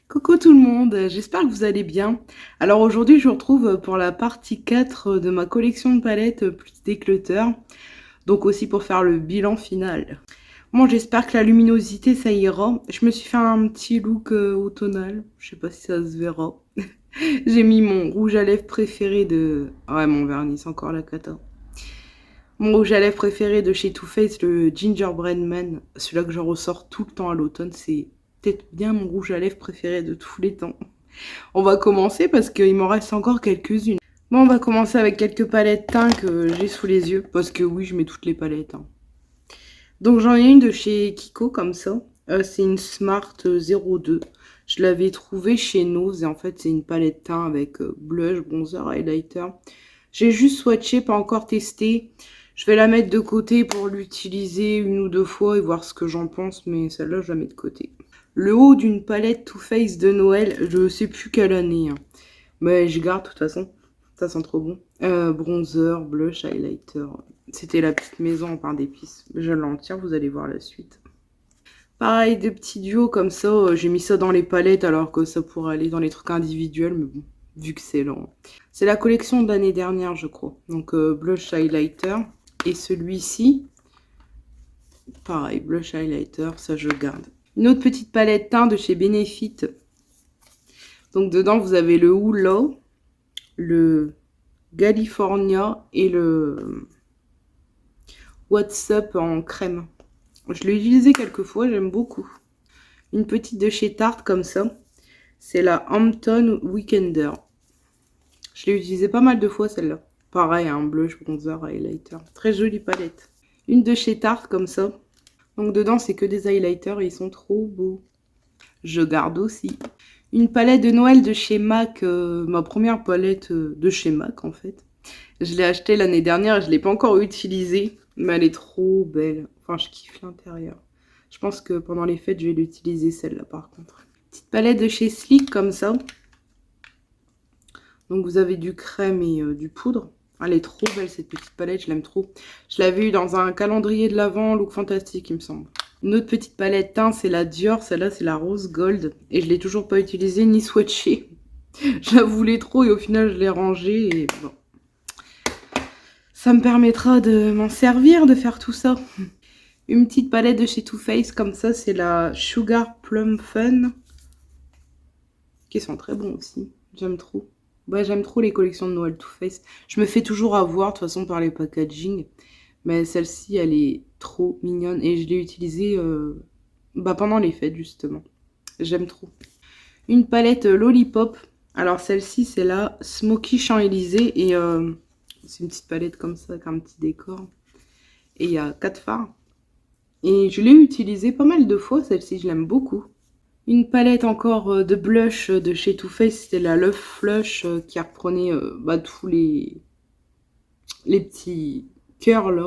Coucou tout le monde, j'espère que vous allez bien. Alors aujourd'hui, je vous retrouve pour la partie 4 de ma collection de palettes plus declutter, donc aussi pour faire le bilan final. Moi, j'espère que la luminosité, ça ira. Je me suis fait un petit look automnal, je sais pas si ça se verra. J'ai mis mon rouge à lèvres préféré de... Ouais, mon vernis, c'est encore la cata. Mon rouge à lèvres préféré de chez Too Faced, le Gingerbread Man. Celui-là que je ressors tout le temps à l'automne, c'est peut-être bien mon rouge à lèvres préféré de tous les temps. On va commencer parce qu'il m'en reste encore quelques-unes. Bon, on va commencer avec quelques palettes teints que j'ai sous les yeux. Parce que oui, je mets toutes les palettes. Donc j'en ai une de chez Kiko comme ça. C'est une Smart 02. Je l'avais trouvée chez Nose et en fait c'est une palette teint avec blush, bronzer, highlighter. J'ai juste swatché, pas encore testé. Je vais la mettre de côté pour l'utiliser une ou deux fois et voir ce que j'en pense, mais celle-là je la mets de côté. Le haut d'une palette Too Faced de Noël, je sais plus quelle année, hein. Mais je garde de toute façon, ça sent trop bon. Bronzer, blush, highlighter. C'était la petite maison en pain d'épices. Je l'entière, vous allez voir la suite. Pareil, des petits duos comme ça. J'ai mis ça dans les palettes alors que ça pourrait aller dans les trucs individuels. Mais bon, vu que c'est lent. C'est la collection de l'année dernière, je crois. Donc blush, highlighter. Et celui-ci, pareil, blush, highlighter, ça je garde. Une autre petite palette teint de chez Benefit. Donc dedans, vous avez le Hula, le California et le What's Up en crème. Je l'ai utilisé quelques fois, j'aime beaucoup. Une petite de chez Tarte comme ça. C'est la Hampton Weekender. Je l'ai utilisé pas mal de fois celle-là. Pareil, un blush, bronzer, highlighter. Très jolie palette. Une de chez Tarte comme ça. Donc dedans, c'est que des highlighters et ils sont trop beaux. Je garde aussi. Une palette de Noël de chez MAC. Ma première palette de chez MAC en fait. Je l'ai achetée l'année dernière et je ne l'ai pas encore utilisée. Mais elle est trop belle. Enfin, je kiffe l'intérieur. Je pense que pendant les fêtes, je vais l'utiliser celle-là par contre. Petite palette de chez Sleek comme ça. Donc vous avez du crème et du poudre. Elle est trop belle cette petite palette, je l'aime trop. Je l'avais eu dans un calendrier de l'Avent, look fantastique il me semble. Une autre petite palette teint, c'est la Dior. Celle-là, c'est la Rose Gold. Et je ne l'ai toujours pas utilisée ni swatchée. Je la voulais trop et au final, je l'ai rangée. Et bon. Ça me permettra de m'en servir, de faire tout ça. Une petite palette de chez Too Faced comme ça, c'est la Sugar Plum Fun. Qui sont très bons aussi. J'aime trop. Ouais, j'aime trop les collections de Noël Too Faced. Je me fais toujours avoir, de toute façon, par les packaging. Mais celle-ci, elle est trop mignonne. Et je l'ai utilisée pendant les fêtes, justement. J'aime trop. Une palette Lollipop. Alors, celle-ci, c'est la Smoky Champs-Élysées. Et c'est une petite palette comme ça, avec un petit décor. Et il y a 4 fards. Et je l'ai utilisée pas mal de fois, celle-ci. Je l'aime beaucoup. Une palette encore de blush de chez Too Faced, c'était la Love Flush qui reprenait tous les petits cœurs là.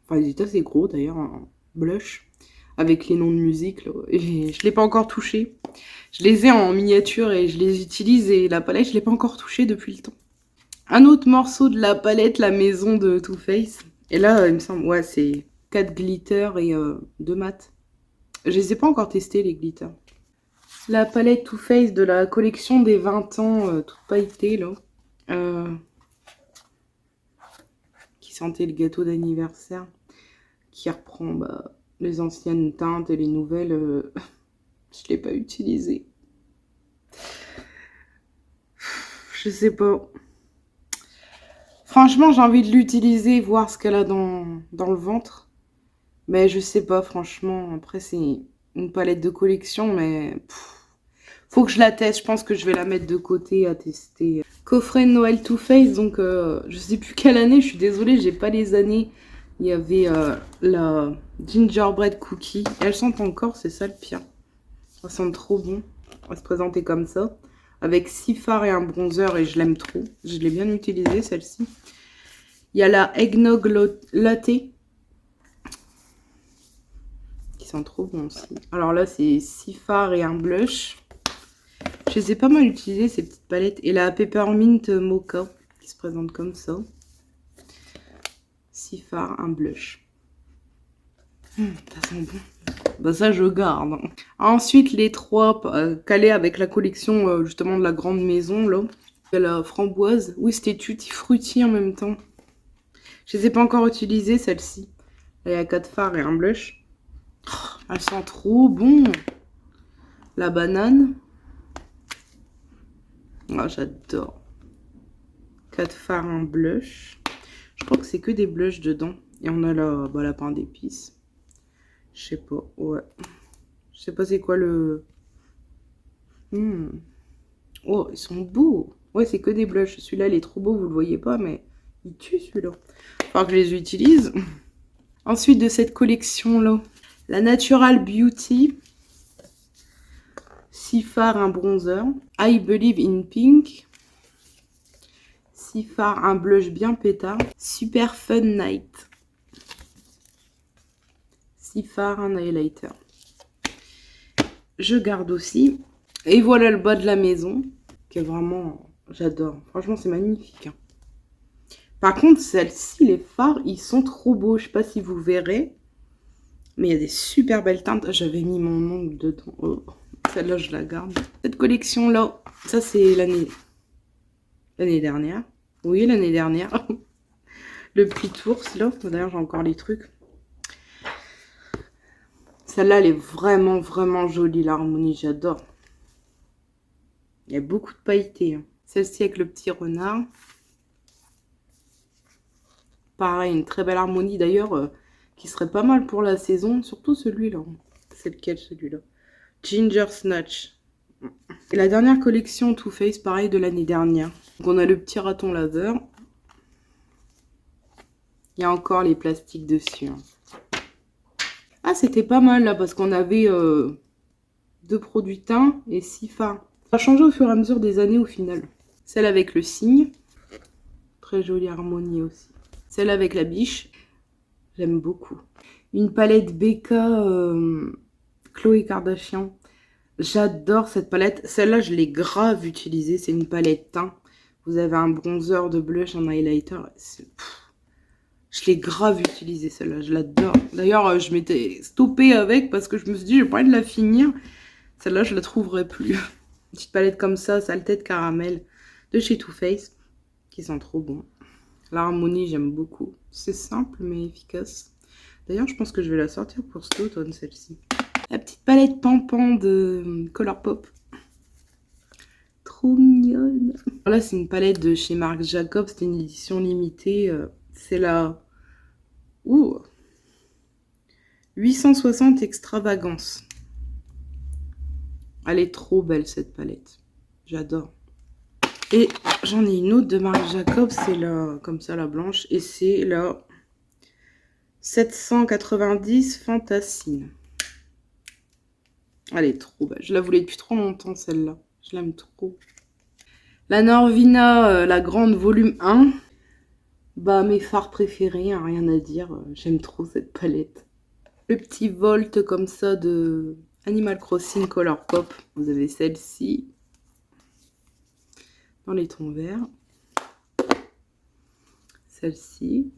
Enfin, ils étaient assez gros d'ailleurs en blush avec les noms de musique là. Et je ne l'ai pas encore touché. Je les ai en miniature et je les utilise et la palette, je ne l'ai pas encore touchée depuis le temps. Un autre morceau de la palette, la maison de Too Faced. Et là, il me semble, ouais, c'est 4 glitters et 2 mat. Je les ai pas encore testés les glitters. La palette Too Faced de la collection des 20 ans, toute pailletée, là. Qui sentait le gâteau d'anniversaire. Qui reprend les anciennes teintes et les nouvelles. Je ne l'ai pas utilisée. Je sais pas. Franchement, j'ai envie de l'utiliser, voir ce qu'elle a dans le ventre. Mais je sais pas, franchement. Après, c'est une palette de collection, mais... faut que je la teste, je pense que je vais la mettre de côté à tester. Coffret de Noël Too Faced, donc je sais plus quelle année, je suis désolée, j'ai pas les années. Il y avait la Gingerbread Cookie. Elles sentent encore, c'est ça le pire. Elles sentent trop bon. On va se présenter comme ça. Avec 6 fards et un bronzer et je l'aime trop. Je l'ai bien utilisée celle-ci. Il y a la Eggnog Latte. Qui sent trop bon aussi. Alors là, c'est 6 fards et un blush. Je les ai pas mal utilisées, ces petites palettes. Et la Peppermint Mocha, qui se présente comme ça. 6 fards, un blush. Ça sent bon. Bah ça, je garde. Ensuite, les trois calés avec la collection justement de la grande maison, là. La framboise. Oui, c'était tutti frutti en même temps. Je les ai pas encore utilisées, celles-ci. Il y a 4 fards et un blush. Oh, elles sentent trop bon. La banane. Ah, j'adore. 4 fards, un blush. Je crois que c'est que des blushs dedans. Et on a la pain d'épices. Je sais pas, ouais. Je sais pas c'est quoi le... Oh, ils sont beaux. Ouais, c'est que des blushs. Celui-là, il est trop beau, vous le voyez pas, mais il tue celui-là. Faut que je les utilise. Ensuite de cette collection-là, la Natural Beauty. 6 fards, un bronzer. I Believe in Pink. 6 fards, un blush bien pétard. Super Fun Night. 6 fards, un highlighter. Je garde aussi. Et voilà le bas de la maison. Que vraiment, j'adore. Franchement, c'est magnifique. Hein. Par contre, celle-ci, les fards, ils sont trop beaux. Je sais pas si vous verrez. Mais il y a des super belles teintes. J'avais mis mon ongle dedans. Oh. Celle-là, je la garde. Cette collection-là, ça, c'est l'année dernière. Oui, l'année dernière. Le petit ours, là. D'ailleurs, j'ai encore les trucs. Celle-là, elle est vraiment, vraiment jolie, l'harmonie. J'adore. Il y a beaucoup de pailletés. Hein. Celle-ci avec le petit renard. Pareil, une très belle harmonie. D'ailleurs, qui serait pas mal pour la saison. Surtout celui-là. C'est lequel, celui-là? Ginger Snatch. Et la dernière collection Too Faced, pareil, de l'année dernière. Donc, on a le petit raton laveur. Il y a encore les plastiques dessus. Hein. Ah, c'était pas mal, là, parce qu'on avait 2 produits teints et 6 fards. Ça a changé au fur et à mesure des années, au final. Celle avec le cygne. Très jolie harmonie aussi. Celle avec la biche. J'aime beaucoup. Une palette BK Khloé Kardashian. J'adore cette palette. Celle-là, je l'ai grave utilisée. C'est une palette teint. Vous avez un bronzer, de blush, un highlighter. Je l'ai grave utilisée, celle-là. Je l'adore. D'ailleurs, je m'étais stoppée avec parce que je me suis dit, j'ai pas envie de la finir. Celle-là, je la trouverai plus. Une petite palette comme ça, saleté de caramel de chez Too Faced, qui sent trop bon. L'harmonie, j'aime beaucoup. C'est simple, mais efficace. D'ailleurs, je pense que je vais la sortir pour cet automne, celle-ci. La petite palette Pampan de Colourpop. Trop mignonne. Là, c'est une palette de chez Marc Jacobs. C'était une édition limitée. C'est la... Ouh 860 Extravagance. Elle est trop belle, cette palette. J'adore. Et j'en ai une autre de Marc Jacobs. C'est la... comme ça, la blanche. Et c'est la 790 Fantasine. Elle est trop belle. Je la voulais depuis trop longtemps, celle-là. Je l'aime trop. La Norvina, la grande volume 1. Bah, mes fards préférés, hein, rien à dire. J'aime trop cette palette. Le petit Volt comme ça de Animal Crossing Colourpop. Vous avez celle-ci. Dans les tons verts. Celle-ci.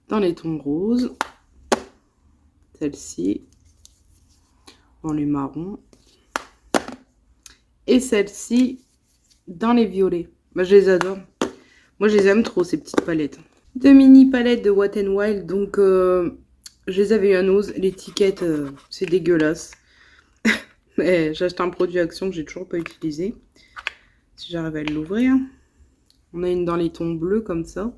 Dans les tons roses. Celle-ci. Dans les marrons. Et celle-ci dans les violets. Bah, je les adore. Moi, je les aime trop, ces petites palettes. 2 mini palettes de Wet n Wild. Donc, je les avais eu à Nose. L'étiquette, c'est dégueulasse. Mais j'ai acheté un produit Action que j'ai toujours pas utilisé. Si j'arrive à l'ouvrir. On a une dans les tons bleus, comme ça.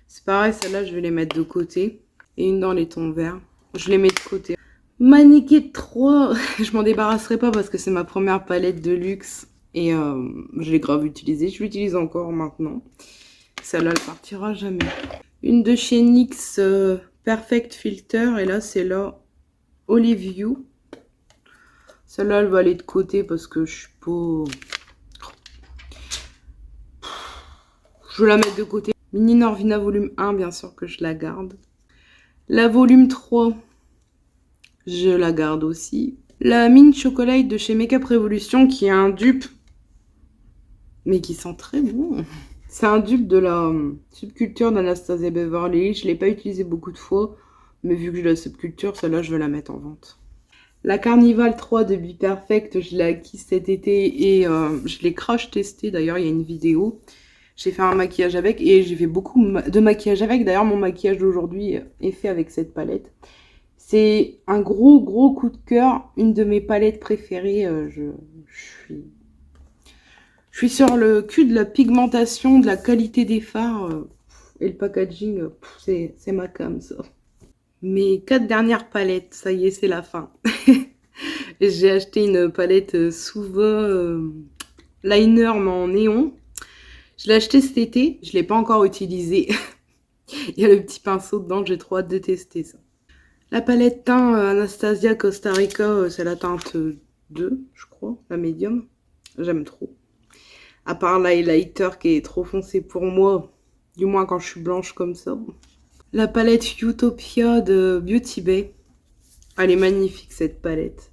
C'est pareil, celle-là, je vais les mettre de côté. Et une dans les tons verts. Je les mets de côté. Maniquette 3. Je m'en débarrasserai pas parce que c'est ma première palette de luxe. Et je l'ai grave utilisée. Je l'utilise encore maintenant. Celle-là, elle partira jamais. Une de chez NYX Perfect Filter. Et là, c'est la Olive You. Celle-là, elle va aller de côté parce que je suis pas... Je vais la mettre de côté. Mini Norvina volume 1, bien sûr que je la garde. La volume 3, je la garde aussi. La Mint Chocolate de chez Makeup Revolution, qui est un dupe, mais qui sent très bon. C'est un dupe de la Subculture d'Anastasia Beverly. Je ne l'ai pas utilisé beaucoup de fois. Mais vu que j'ai la subculture, celle-là, je vais la mettre en vente. La Carnival 3 de Be Perfect, je l'ai acquise cet été et je l'ai crash testé. D'ailleurs, il y a une vidéo. J'ai fait un maquillage avec et j'ai fait beaucoup de maquillage avec. D'ailleurs, mon maquillage d'aujourd'hui est fait avec cette palette. C'est un gros coup de cœur. Une de mes palettes préférées. Je suis sur le cul de la pigmentation, de la qualité des fards. Et le packaging, c'est ma cam, ça. Mes 4 dernières palettes, ça y est, c'est la fin. J'ai acheté une palette Suva liner mais en néon. Je l'ai acheté cet été, je ne l'ai pas encore utilisé. Il y a le petit pinceau dedans, j'ai trop hâte de tester ça. La palette teint Anastasia Costa Rica, c'est la teinte 2, je crois, la médium. J'aime trop. À part l'highlighter qui est trop foncé pour moi, du moins quand je suis blanche comme ça. La palette Utopia de Beauty Bay. Elle est magnifique cette palette.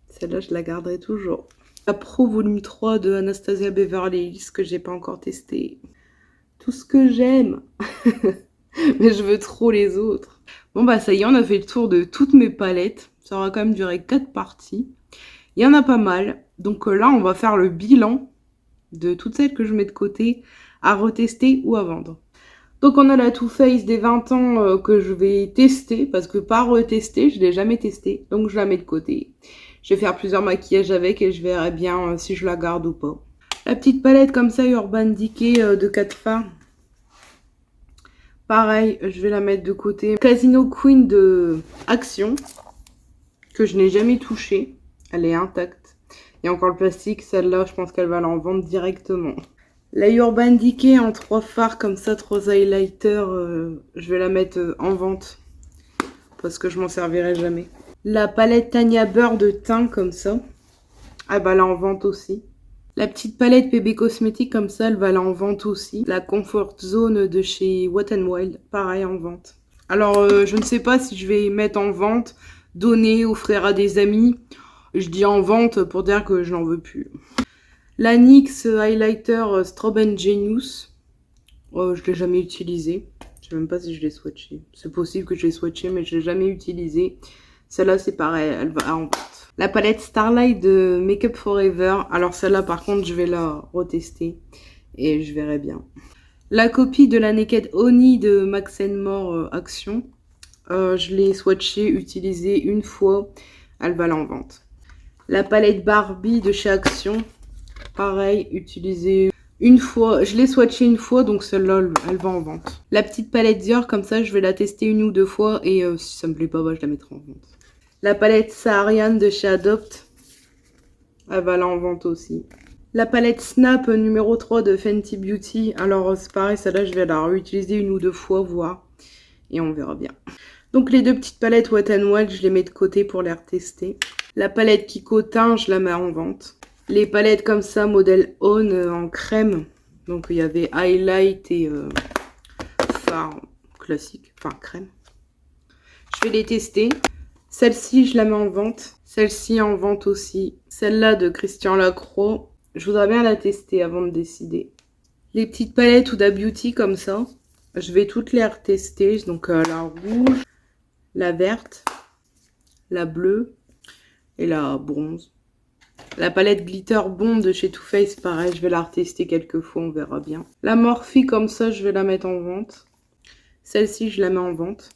Celle-là, je la garderai toujours. La Pro Volume 3 de Anastasia Beverly Hills que j'ai pas encore testé. Tout ce que j'aime. Mais je veux trop les autres. Bon bah ça y est, on a fait le tour de toutes mes palettes. Ça aura quand même duré 4 parties. Il y en a pas mal. Donc là, on va faire le bilan de toutes celles que je mets de côté à retester ou à vendre. Donc on a la Too Faced des 20 ans que je vais tester. Parce que pas retester, je l'ai jamais testé. Donc je la mets de côté. Je vais faire plusieurs maquillages avec et je verrai bien si je la garde ou pas. La petite palette comme ça, Urban Decay de 4 fards. Pareil, je vais la mettre de côté. Casino Queen de Action, que je n'ai jamais touchée. Elle est intacte. Il y a encore le plastique. Celle-là, je pense qu'elle va en vendre directement. La Urban Decay en 3 fards comme ça, 3 highlighters. Je vais la mettre en vente. Parce que je m'en servirai jamais. La palette Tanya Burr de teint comme ça. Elle va en vente aussi. La petite palette PB Cosmétiques comme ça, elle va en vente aussi. La Comfort Zone de chez Wet n Wild, pareil en vente. Alors, je ne sais pas si je vais mettre en vente, donner, offrir à des amis. Je dis en vente pour dire que je n'en veux plus. La NYX Highlighter Strobe Genius. Je ne l'ai jamais utilisé. Je ne sais même pas si je l'ai swatché. C'est possible que je l'ai swatché, mais je ne l'ai jamais utilisé. Celle-là, c'est pareil, elle va en vente. La palette Starlight de Makeup Forever. Alors celle-là, par contre, je vais la retester. Et je verrai bien. La copie de la Naked Honey de Max More Action. Je l'ai swatchée, utilisée une fois. Elle va en vente. La palette Barbie de chez Action. Pareil, utilisée une fois. Je l'ai swatchée une fois, donc celle-là, elle va en vente. La petite palette Dior, comme ça, je vais la tester une ou deux fois. Et si ça me plaît pas, bah, je la mettrai en vente. La palette Saharian de chez Adopt. Elle va en vente aussi. La palette Snap numéro 3 de Fenty Beauty. Alors c'est pareil, celle-là je vais la réutiliser une ou deux fois, voir. Et on verra bien. Donc les deux petites palettes Wet n Wild, je les mets de côté pour les retester. La palette Kiko Teint, je la mets en vente. Les palettes comme ça, modèle On en crème. Donc il y avait Highlight et fard classique, enfin crème. Je vais les tester. Celle-ci, je la mets en vente. Celle-ci en vente aussi. Celle-là de Christian Lacroix. Je voudrais bien la tester avant de décider. Les petites palettes Huda Beauty comme ça. Je vais toutes les retester. Donc la rouge, la verte, la bleue et la bronze. La palette Glitter Bomb de chez Too Faced, pareil, je vais la retester quelques fois, on verra bien. La Morphe comme ça, je vais la mettre en vente. Celle-ci, je la mets en vente.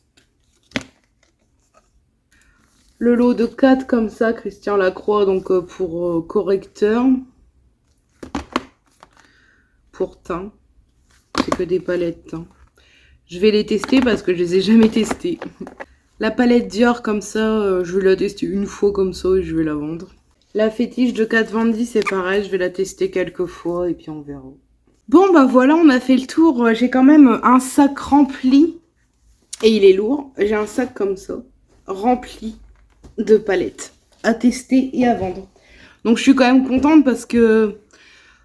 Le lot de 4 comme ça, Christian Lacroix, donc pour correcteur. Pour teint. C'est que des palettes teint. Je vais les tester parce que je les ai jamais testées. La palette Dior comme ça, je vais la tester une fois comme ça et je vais la vendre. La fétiche de Kat Von D, c'est pareil, je vais la tester quelques fois et puis on verra. Bon bah voilà, on a fait le tour. J'ai quand même un sac rempli et il est lourd. J'ai un sac comme ça, rempli de palettes à tester et à vendre. Donc je suis quand même contente parce que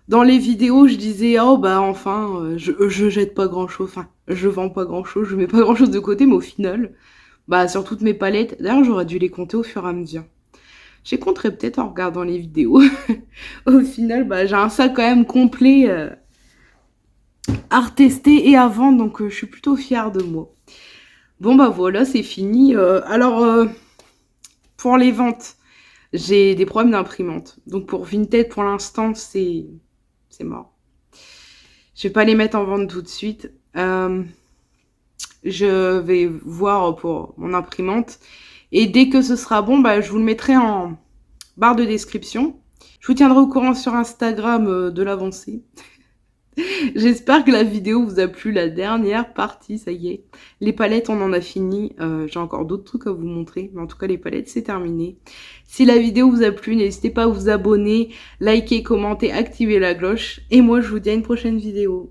dans les vidéos je disais oh bah enfin je jette pas grand chose, enfin je vends pas grand chose, je mets pas grand chose de côté, mais au final bah sur toutes mes palettes, d'ailleurs j'aurais dû les compter au fur et à mesure. J'ai compté peut-être en regardant les vidéos. Au final bah j'ai un sac quand même complet à retester et à vendre, donc je suis plutôt fière de moi. Bon bah voilà, c'est fini. Pour les ventes, j'ai des problèmes d'imprimante. Donc pour Vinted, pour l'instant, c'est mort. Je vais pas les mettre en vente tout de suite. Je vais voir pour mon imprimante. Et dès que ce sera bon, bah, je vous le mettrai en barre de description. Je vous tiendrai au courant sur Instagram de l'avancée. J'espère que la vidéo vous a plu, la dernière partie, ça y est. Les palettes, on en a fini. J'ai encore d'autres trucs à vous montrer. Mais en tout cas, les palettes, c'est terminé. Si la vidéo vous a plu, n'hésitez pas à vous abonner, liker, commenter, activer la cloche. Et moi, je vous dis à une prochaine vidéo.